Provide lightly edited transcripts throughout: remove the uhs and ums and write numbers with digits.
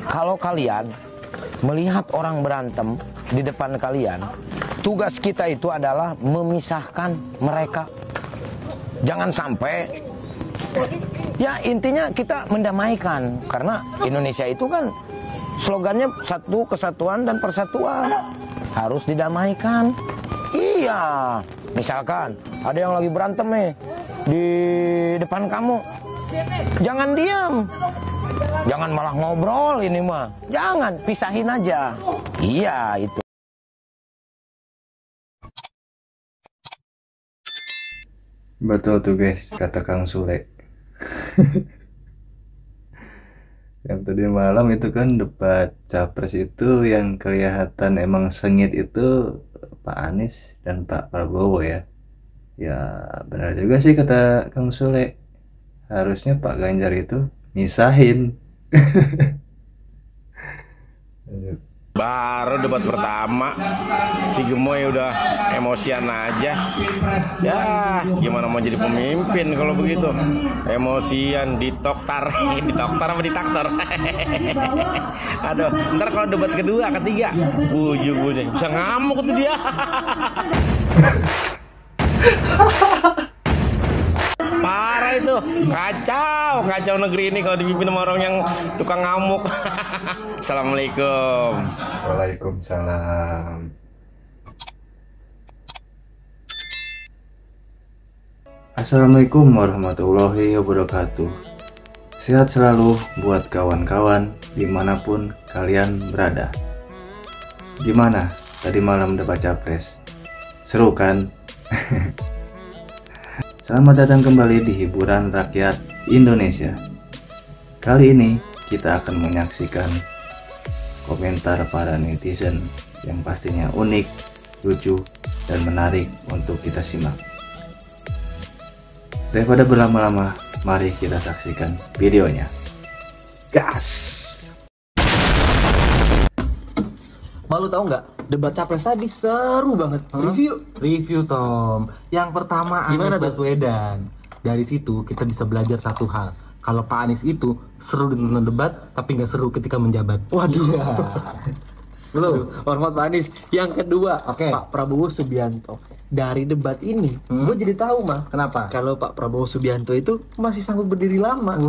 Kalau kalian melihat orang berantem di depan kalian, tugas kita itu adalah memisahkan mereka. Jangan sampai, ya intinya kita mendamaikan. Karena Indonesia itu kan slogannya satu, kesatuan dan persatuan. Harus didamaikan. Iya, misalkan ada yang lagi berantem nih di depan kamu, jangan diam. Jangan malah ngobrol ini mah. Jangan, pisahin aja. Iya, itu. Betul tuh guys, kata Kang Sule. Yang tadi malam itu kan debat capres itu yang kelihatan emang sengit itu Pak Anies dan Pak Prabowo ya. Ya benar juga sih kata Kang Sule. Harusnya Pak Ganjar itu misahin. Baru debat pertama si Gemoy udah emosian aja. Ya gimana mau jadi pemimpin kalau begitu, emosian ditoktar. Ditoktar apa ditaktor. Aduh, ntar kalau debat kedua ketiga ujung-ujungnya bisa ngamuk tuh dia. Parah itu, kacau negeri ini kalau dipimpin sama orang yang tukang ngamuk. Assalamualaikum. Waalaikumsalam. Assalamualaikum warahmatullahi wabarakatuh. Sehat selalu buat kawan-kawan dimanapun kalian berada. Gimana tadi malam debat capres? Seru kan? Selamat datang kembali di hiburan rakyat Indonesia. Kali ini kita akan menyaksikan komentar para netizen yang pastinya unik, lucu, dan menarik untuk kita simak. Daripada berlama-lama, mari kita saksikan videonya. Gas! Malu tahu nggak? Debat capres tadi seru banget. Review Tom. Yang pertama Anies Baswedan. Dari situ kita bisa belajar satu hal. Kalau Pak Anies itu seru dengan debat, tapi nggak seru ketika menjabat. Waduh. Belum. Hormat Pak Anies. Yang kedua, Pak Prabowo Subianto. Dari debat ini, gue jadi tahu mah. Kenapa? Kalau Pak Prabowo Subianto itu masih sanggup berdiri lama.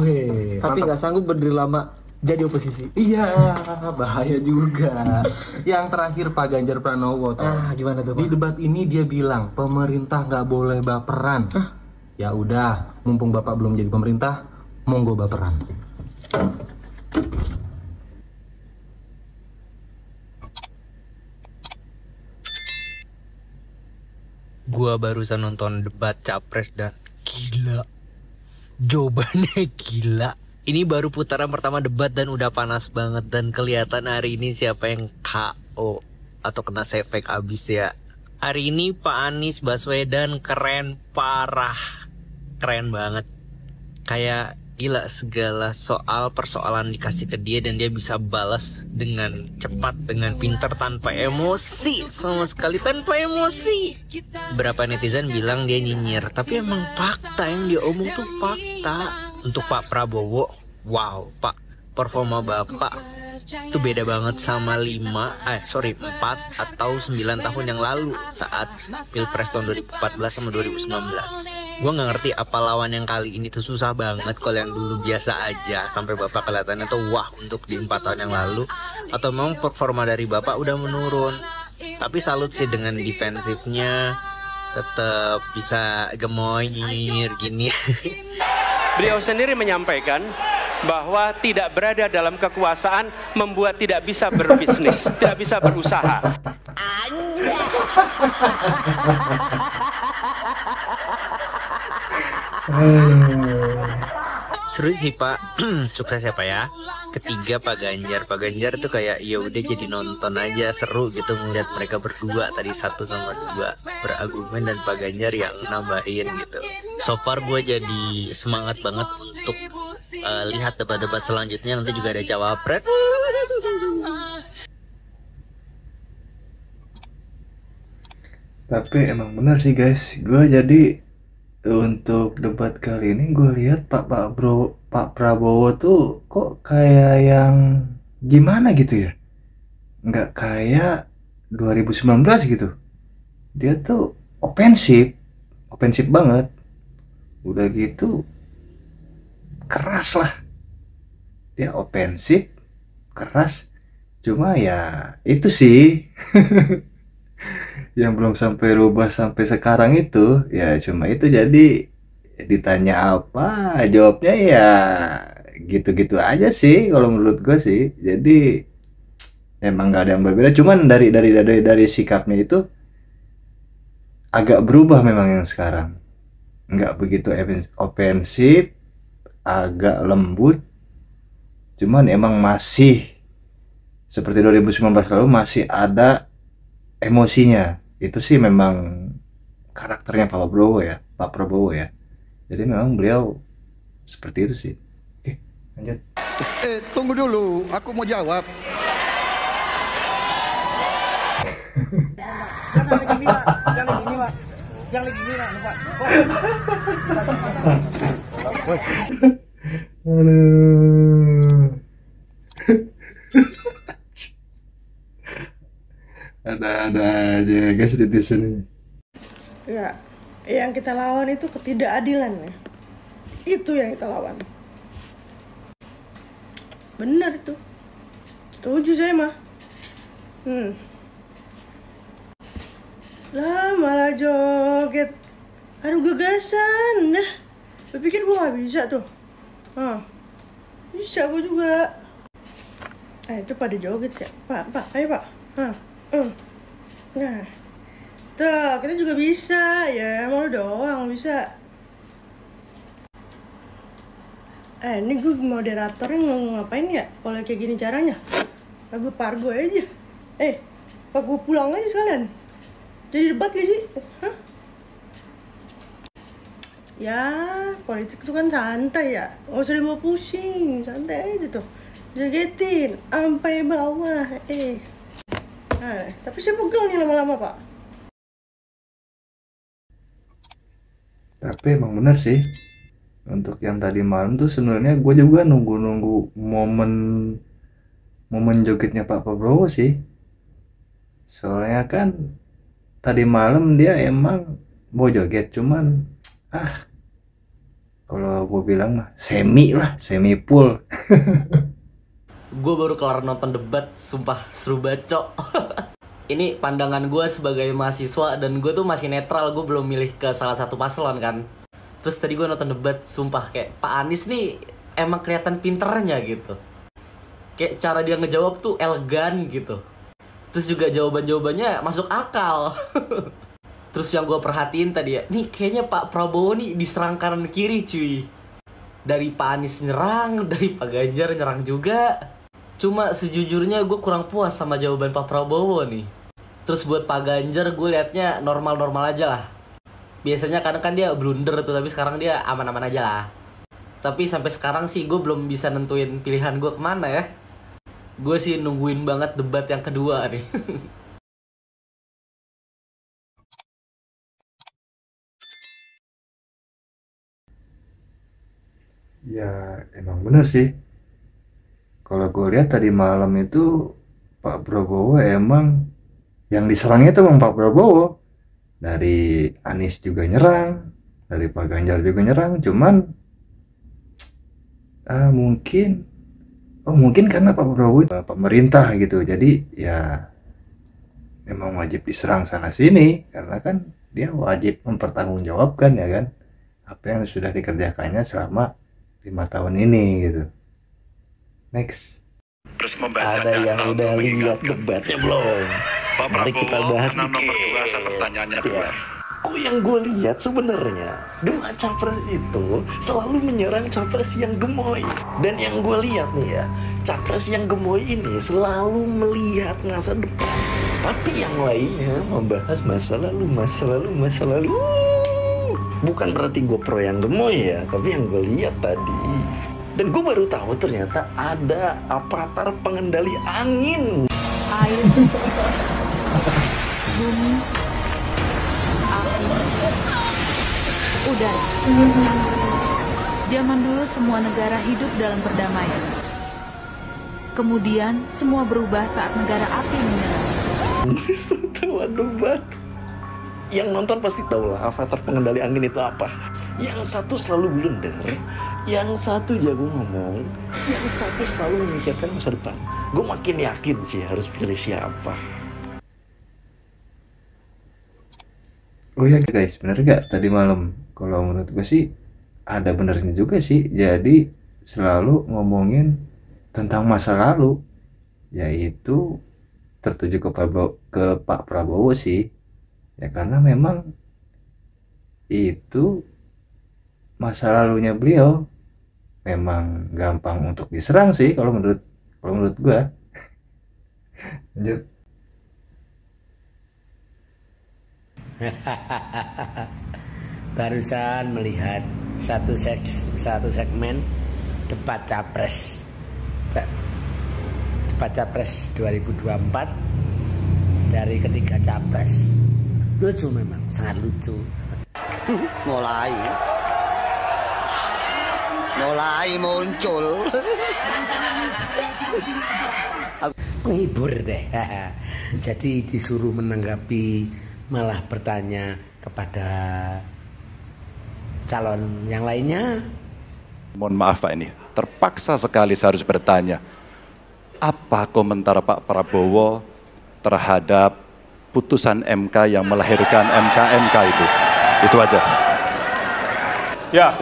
Tapi nggak sanggup berdiri lama jadi oposisi. Iya, bahaya juga. Yang terakhir Pak Ganjar Pranowo. Gimana tuh Pak? Di debat ini dia bilang pemerintah nggak boleh baperan. Ya udah, mumpung Bapak belum jadi pemerintah, monggo baperan. Gua barusan nonton debat capres dan gila, jawabannya gila. Ini baru putaran pertama debat dan udah panas banget. Dan kelihatan hari ini siapa yang KO atau kena sefek abis ya. Hari ini Pak Anies Baswedan keren parah. Keren banget. Kayak gila, segala persoalan dikasih ke dia dan dia bisa balas dengan cepat, dengan pintar, tanpa emosi. Sama sekali tanpa emosi. Berapa netizen bilang dia nyinyir, tapi emang fakta yang dia omong tuh fakta. Untuk Pak Prabowo, wow Pak, performa Bapak itu beda banget sama 4 atau 9 tahun yang lalu saat Pilpres tahun 2014 sama 2019. Gue gak ngerti apa lawan yang kali ini tuh susah banget. Kalau yang dulu biasa aja, sampai Bapak kelihatannya tuh wah untuk di 4 tahun yang lalu. Atau memang performa dari Bapak udah menurun. Tapi salut sih dengan defensifnya, tetap bisa gemoy nyinyir gini. Beliau sendiri menyampaikan bahwa tidak berada dalam kekuasaan membuat tidak bisa berbisnis, tidak bisa berusaha. Seru sih Pak, sukses ya Pak ya. Ketiga Pak Ganjar tuh kayak ya udah jadi nonton aja, seru gitu ngeliat mereka berdua tadi 1 sama 2 berargumen dan Pak Ganjar yang nambahin gitu. So far gue jadi semangat banget untuk lihat debat-debat selanjutnya, nanti juga ada cawapres. Tapi emang benar sih guys, gue jadi untuk debat kali ini gue lihat Pak Prabowo tuh kok kayak yang gimana gitu ya, nggak kayak 2019 gitu. Dia tuh ofensif banget, udah gitu keras lah, dia ofensif keras. Cuma ya itu sih yang belum sampai rubah sampai sekarang itu ya, cuma itu. Jadi ditanya apa jawabnya ya gitu-gitu aja sih kalau menurut gue sih. Jadi emang nggak ada yang berbeda, cuman dari sikapnya itu agak berubah memang yang sekarang, nggak begitu ofensif, agak lembut, cuman emang masih seperti 2019 lalu, masih ada emosinya. Itu sih memang karakternya Pak Prabowo ya. Jadi memang beliau seperti itu sih. Oke, lanjut. Tunggu dulu, aku mau jawab. Jangan lagi gini, Pak. Ada aja guys netizen ini. Ya, yang kita lawan itu ketidakadilan ya. Itu yang kita lawan. Benar itu. Setuju saya mah. Lah malah joget. Aduh gagasan dah. Berpikir gua gak bisa tuh. Bisa gua juga. Itu pada joget ya. Pak, ayo Pak. Nah, tuh kita juga bisa ya, mau doang bisa. Ini gue moderatornya ngapain ya kalau kayak gini caranya? Gue pargo aja. Pak gue pulang aja sekalian. Jadi debat gak sih? Ya, politik itu kan santai ya. Gak usah dibawa pusing, santai aja tuh. Jogetin sampai bawah. Tapi saya pegang nih lama-lama Pak. Tapi emang bener sih, untuk yang tadi malam tuh sebenarnya gue juga nunggu momen jogetnya Pak Prabowo sih. Soalnya kan tadi malam dia emang mau joget, cuman kalau gue bilang mah semi full. Gue baru kelar nonton debat, sumpah seru bacok. Ini pandangan gue sebagai mahasiswa dan gue tuh masih netral, gue belum milih ke salah satu paslon kan. Terus tadi gue nonton debat, sumpah kayak Pak Anies nih emang kelihatan pinternya gitu. Kayak cara dia ngejawab tuh elegan gitu. Terus juga jawaban-jawabannya masuk akal. Terus yang gue perhatiin tadi ya, nih kayaknya Pak Prabowo nih diserang kanan kiri cuy. Dari Pak Anies nyerang, dari Pak Ganjar nyerang juga. Cuma sejujurnya gue kurang puas sama jawaban Pak Prabowo nih. Terus buat Pak Ganjar gue liatnya normal-normal aja lah. Biasanya kadang kan dia blunder tuh, tapi sekarang dia aman-aman aja lah. Tapi sampai sekarang sih gue belum bisa nentuin pilihan gue kemana ya. Gue sih nungguin banget debat yang kedua nih. Ya emang bener sih. Kalau gue lihat tadi malam itu Pak Prabowo emang yang diserangnya itu emang Pak Prabowo. Dari Anies juga nyerang, dari Pak Ganjar juga nyerang, cuman mungkin karena Pak Prabowo itu pemerintah gitu, jadi ya memang wajib diserang sana sini karena kan dia wajib mempertanggungjawabkan ya kan apa yang sudah dikerjakannya selama 5 tahun ini gitu. Next. Terus ada yang udah lihat debatnya belum? Mari kita bahas dikit. Pertanyaannya dua. Kok yang gue lihat sebenarnya dua capres itu selalu menyerang capres yang gemoy. Dan yang gue lihat nih ya, capres yang gemoy ini selalu melihat masa depan. Tapi yang lainnya membahas masa lalu. Bukan berarti gue pro yang gemoy ya, tapi yang gue lihat tadi. Dan gue baru tahu ternyata ada aparatur pengendali angin. Air, bumi, api, udara. Zaman dulu semua negara hidup dalam perdamaian. Kemudian semua berubah saat negara api menyerang. Setelah debat, yang nonton pasti tahu lah avatar pengendali angin itu apa. Yang satu selalu blunder, yang satu jago ngomong, yang satu selalu memikirkan masa depan. Gue makin yakin sih harus pilih siapa. Oh ya guys, bener gak tadi malam? Kalau menurut gue sih ada benernya juga sih. Jadi selalu ngomongin tentang masa lalu, yaitu tertuju ke Pak Prabowo sih. Ya karena memang itu masa lalunya beliau memang gampang untuk diserang sih kalau menurut gue. Lanjut. Barusan melihat satu segmen debat capres 2024 dari ketiga capres. Lucu, memang sangat lucu. mulai muncul. Menghibur deh. Jadi disuruh menanggapi, malah bertanya kepada calon yang lainnya. Mohon maaf Pak, ini terpaksa sekali saya harus bertanya, apa komentar Pak Prabowo terhadap putusan MK yang melahirkan MK itu? Itu aja. Ya,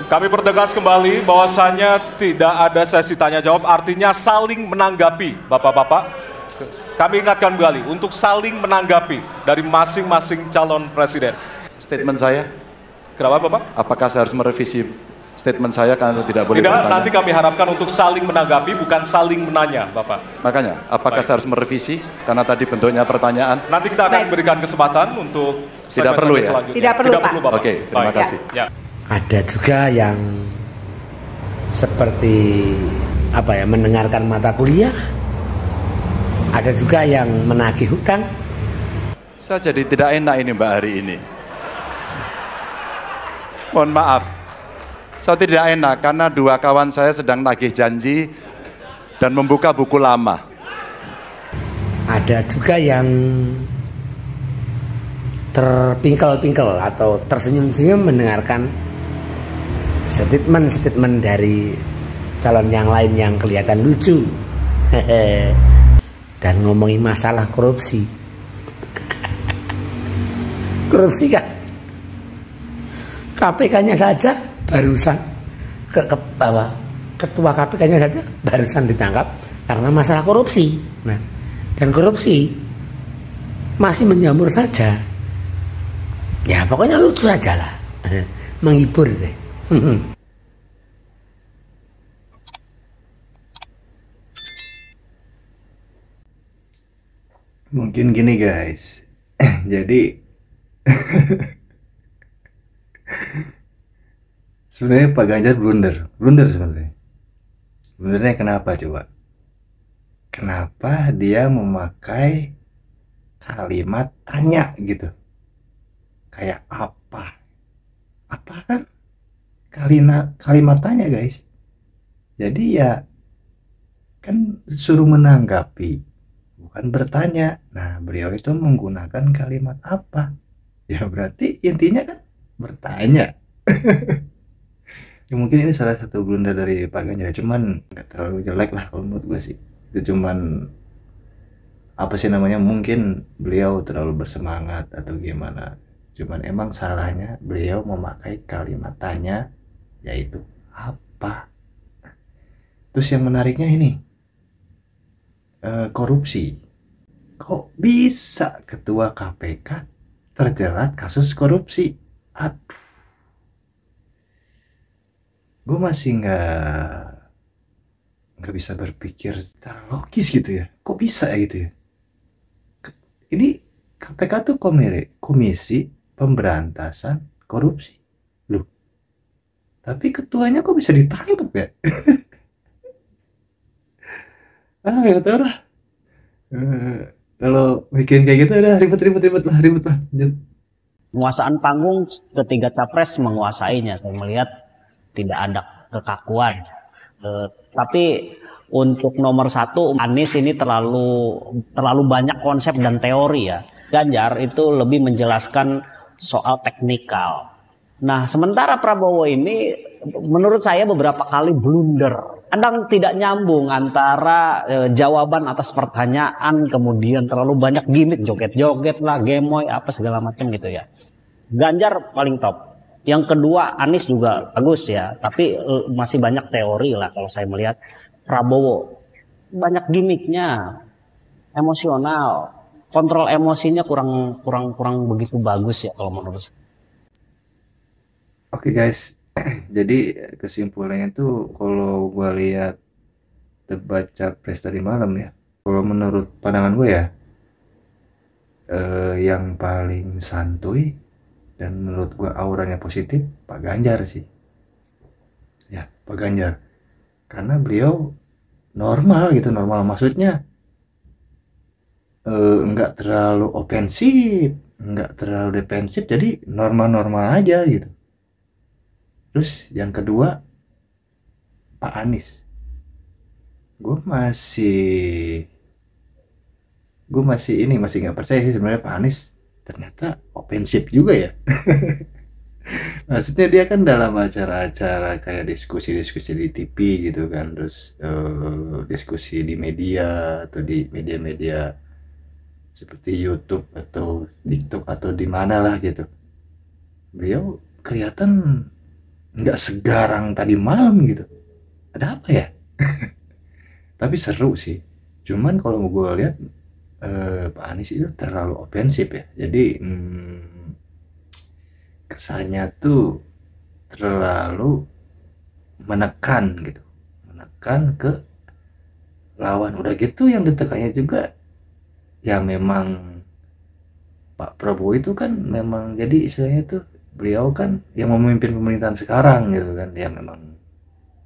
kami pertegas kembali bahwasannya tidak ada sesi tanya jawab, artinya saling menanggapi, Bapak-bapak. Kami ingatkan kembali untuk saling menanggapi dari masing-masing calon presiden. Statement saya, kenapa Bapak? Apakah saya harus merevisi statement saya karena tidak boleh Tidak, bertanya? nanti kami harapkan untuk saling menanggapi, bukan saling menanya, Bapak. Makanya, apakah saya harus merevisi karena tadi bentuknya pertanyaan? Nanti kita akan berikan kesempatan untuk Tidak perlu ya? selanjutnya. Tidak perlu, Pak. Bapak. Oke, terima Baik. kasih. Ya. Ada juga yang seperti mendengarkan mata kuliah. Ada juga yang menagih hutang. Saya jadi tidak enak ini Mbak hari ini. Mohon maaf, saya tidak enak karena dua kawan saya sedang nagih janji dan membuka buku lama. Ada juga yang terpingkel-pingkel atau tersenyum-senyum mendengarkan statement dari calon yang lain yang kelihatan lucu. Dan ngomongin masalah korupsi. Korupsi kan KPK-nya saja barusan ketua KPK-nya saja barusan ditangkap karena masalah korupsi. Nah, dan korupsi masih menjamur saja. Ya pokoknya lucu saja lah. Menghibur deh. Mungkin gini guys. Jadi sebenarnya Pak Ganjar blunder sebenarnya. Blundernya kenapa coba? Kenapa dia memakai kalimat tanya gitu? Kayak apa? Apa kan? Kalimat tanya guys. Jadi ya kan suruh menanggapi, bukan bertanya. Nah, beliau itu menggunakan kalimat apa? Ya berarti intinya kan bertanya. Ya mungkin ini salah satu blunder dari Pak Ganjar, cuman nggak terlalu jelek lah kalau menurut gue sih. Itu cuman apa sih namanya, mungkin beliau terlalu bersemangat atau gimana. Cuman emang salahnya beliau memakai kalimat tanya, yaitu apa. Terus yang menariknya ini, korupsi. Kok bisa ketua KPK terjerat kasus korupsi? Aduh, gue masih nggak bisa berpikir secara logis gitu ya. Kok bisa ya gitu ya? Ini KPK tuh komisi pemberantasan korupsi, loh. Tapi ketuanya kok bisa ditangkap ya? Gak tau lah. Kalau bikin kayak gitu udah ribet lah. Penguasaan panggung ketiga capres menguasainya. Saya melihat tidak ada kekakuan. Tapi untuk nomor 1 Anies ini terlalu banyak konsep dan teori ya. Ganjar itu lebih menjelaskan soal teknikal. Nah, sementara Prabowo ini menurut saya beberapa kali blunder. Kadang tidak nyambung antara jawaban atas pertanyaan, kemudian terlalu banyak gimmick, joget-joget lah, gemoy, apa segala macam gitu ya. Ganjar paling top. Yang kedua Anies juga bagus ya, tapi masih banyak teori lah kalau saya melihat. Prabowo banyak gimmicknya, emosional, kontrol emosinya kurang begitu bagus ya kalau menurut saya. Oke guys, jadi kesimpulannya tuh kalau gue lihat debat capres tadi malam ya, kalau menurut pandangan gue ya, yang paling santuy dan menurut gue auranya positif Pak Ganjar sih. Ya, Pak Ganjar. Karena beliau normal gitu, normal maksudnya enggak terlalu ofensif, enggak terlalu defensif, jadi normal-normal aja gitu. Terus yang kedua Pak Anies, gue masih nggak percaya sih sebenarnya Pak Anies ternyata ofensif juga ya. Maksudnya dia kan dalam acara-acara kayak diskusi-diskusi di TV gitu kan, terus diskusi di media atau di media-media seperti YouTube atau TikTok atau di mana lah gitu, beliau kelihatan nggak segarang tadi malam gitu. Ada apa ya? Tapi seru sih. Cuman kalau gue lihat Pak Anies itu terlalu ofensif ya. Jadi kesannya tuh terlalu menekan gitu, menekan ke lawan. Udah gitu yang ditekannya juga ya memang Pak Prabowo itu kan memang jadi istilahnya tuh beliau kan yang memimpin pemerintahan sekarang gitu kan, ya memang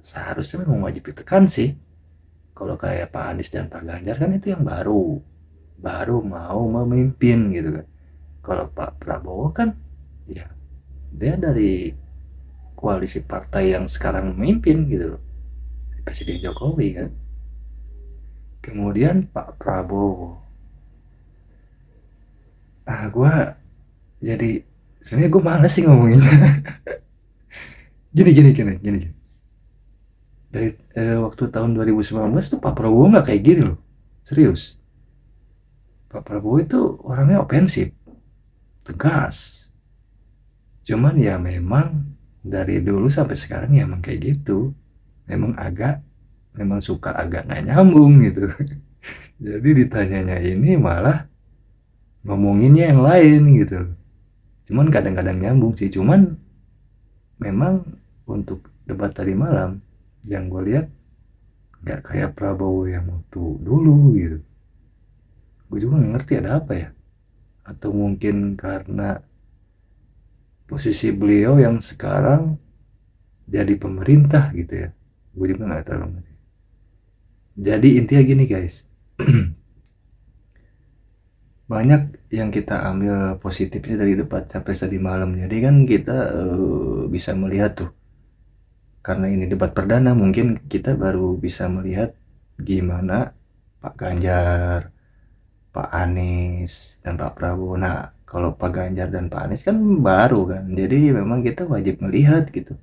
seharusnya memang wajib ditekan sih. Kalau kayak Pak Anies dan Pak Ganjar kan itu yang baru mau memimpin gitu kan. Kalau Pak Prabowo kan ya dia dari koalisi partai yang sekarang memimpin gitu loh, Presiden Jokowi kan. Kemudian Pak Prabowo, gue jadi sebenarnya gue males sih ngomonginnya. gini. Dari waktu tahun 2019 tuh Pak Prabowo nggak kayak gini loh, serius. Pak Prabowo itu orangnya ofensif, tegas. Cuman ya memang dari dulu sampai sekarang ya emang kayak gitu. Memang suka agak nggak nyambung gitu. Jadi ditanyanya ini malah ngomonginnya yang lain gitu. Cuman kadang-kadang nyambung sih. Cuman memang untuk debat tadi malam yang gue lihat nggak kayak Prabowo yang waktu dulu gitu. Gue juga nggak ngerti ada apa ya. Atau mungkin karena posisi beliau yang sekarang jadi pemerintah gitu ya, gue juga nggak terlalu ngerti. Jadi intinya gini guys, banyak yang kita ambil positifnya dari debat capres tadi malam. Jadi kan kita bisa melihat tuh, karena ini debat perdana mungkin kita baru bisa melihat gimana Pak Ganjar, Pak Anies, dan Pak Prabowo. Nah, kalau Pak Ganjar dan Pak Anies kan baru kan, jadi memang kita wajib melihat gitu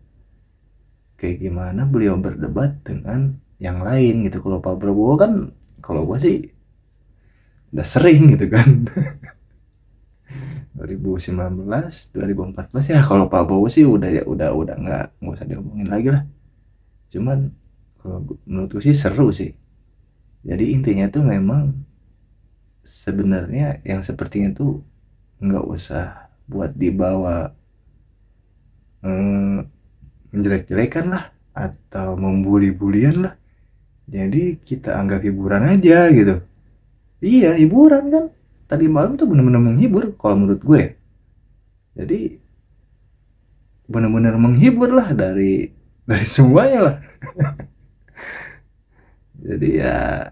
kayak gimana beliau berdebat dengan yang lain gitu. Kalau Pak Prabowo kan, kalau gue sih udah sering gitu kan. 2019, 2014 ya, kalau Pak Prabowo sih udah nggak usah diomongin lagi lah. Cuman kalau menurut gue sih seru sih. Jadi intinya tuh memang sebenarnya yang sepertinya tuh nggak usah buat dibawa menjelek-jelekan lah atau membuli-bulian lah. Jadi kita anggap hiburan aja gitu. Iya, hiburan kan. Tadi malam tuh bener-bener menghibur kalau menurut gue. Jadi bener-bener menghibur lah dari semuanya lah. Jadi ya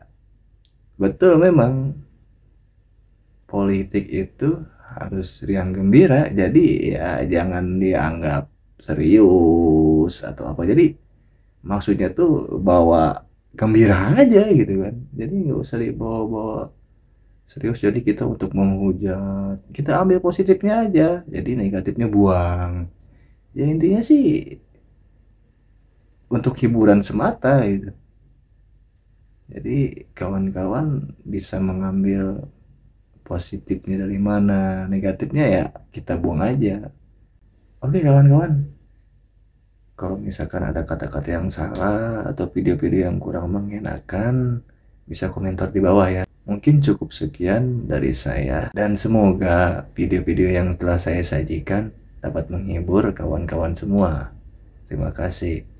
betul memang politik itu harus riang gembira. Jadi ya jangan dianggap serius atau apa. Jadi maksudnya tuh bawa gembira aja gitu kan. Jadi nggak usah dibawa-bawa serius. Jadi kita untuk menghujat, kita ambil positifnya aja, jadi negatifnya buang. Ya intinya sih untuk hiburan semata gitu. Jadi kawan-kawan bisa mengambil positifnya dari mana, negatifnya ya kita buang aja. Oke kawan-kawan, kalau misalkan ada kata-kata yang salah atau video-video yang kurang mengenakan, bisa komentar di bawah ya. Mungkin cukup sekian dari saya, dan semoga video-video yang telah saya sajikan dapat menghibur kawan-kawan semua. Terima kasih.